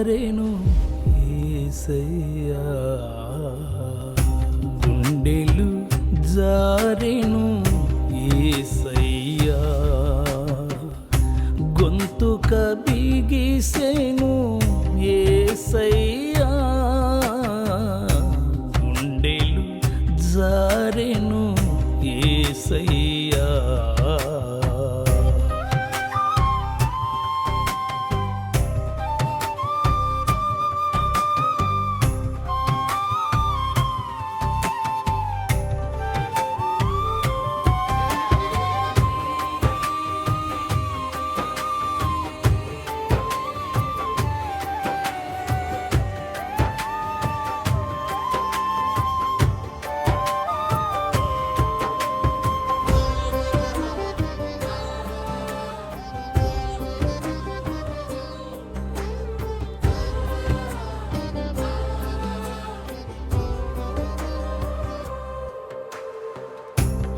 జారెను యేసయ్యా, గుండెలు జారెను యేసయ్యా, గొంతుక బిగిసెను యేసయ్యా, గుండెలు జారెను యేసయ్యా.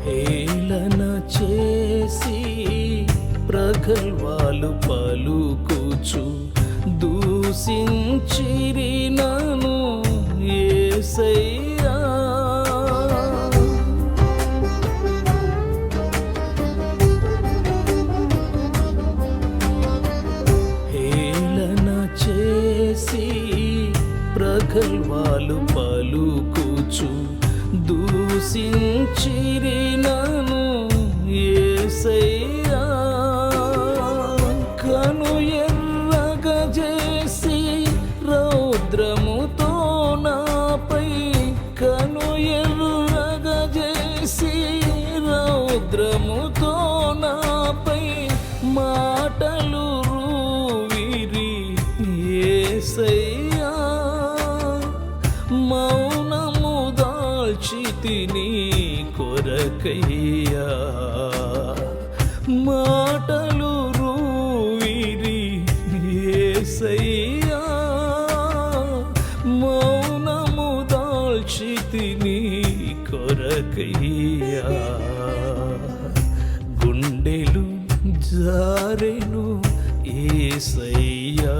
హేళన చేసి ప్రగల్భాలు పలుకుచు దూషించిరి నన్ను యేసయ్యా, హేళన చేసి ప్రగల్భాలు పలుకుచు దూషించిరి నన్ను యేసయ్యా, కను ఎర్రగజేసి రౌద్రముతో నాపై, కను ఎర్రగజేసి రౌద్రముతో నాపై మాటలు రూవిరి యేసయ్యా, మౌనము దాల్చితిని కొరకయ్యా, మాటలు రూవిరి యేసయ్యా, మౌనము దాల్చితిని కొరకయ్యా, గుండెలు జారెను యేసయ్యా,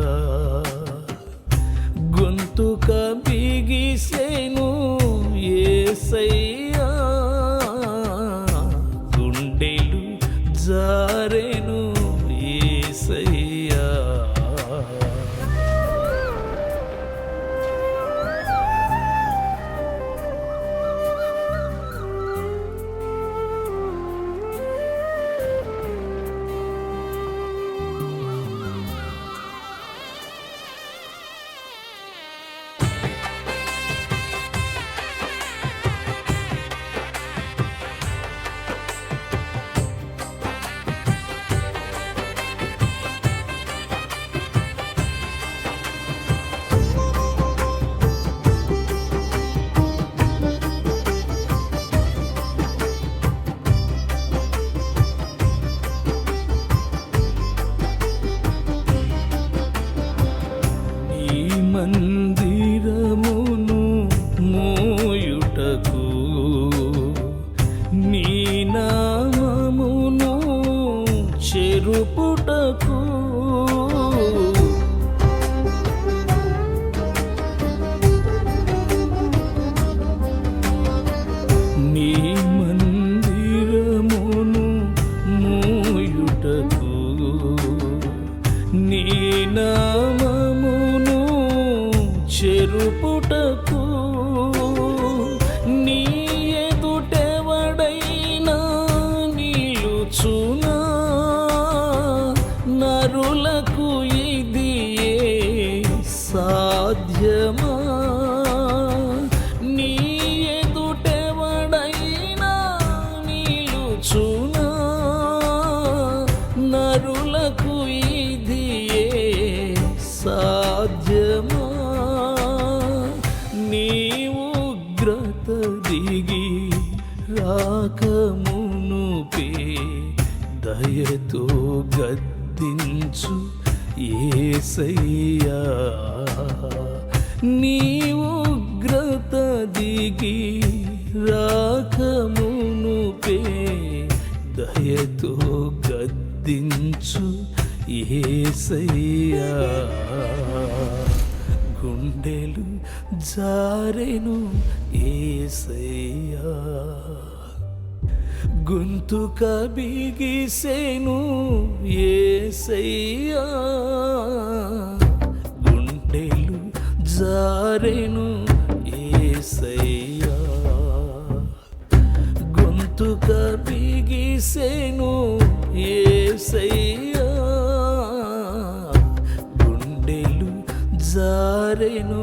గొంతుక బిగిసెను యేసయ్యా, గుండెలు జారెను యేసయ్యా. మందిరమును మోయుటకు నీ నామమును చెరుపుటకు, నీ మందిరమును మోయుటకు నీ నామమును చెరుపుటకు, నీ ఎదుటెవడైనా నిలుచునా, నరులకు ఇది సాధ్యమా, నీ ఎదుటెవడైనా నిలుచునా, నరులకు ఇది సాధ్యమా, నీ ఉగ్రత దిగి రాకమునుపే దయతో గద్దించు యేసయ్యా, నీ ఉగ్రత దిగి రాకమునుపే దయతో గద్దించు యేసయ్యా. జారెను యేసయ్యా, గొంతుక బిగిసెను యేసయ్యా, గుండెలు జారెను యేసయ్యా, గొంతుక బిగిసెను యేసయ్యా, గుండెలు జారెను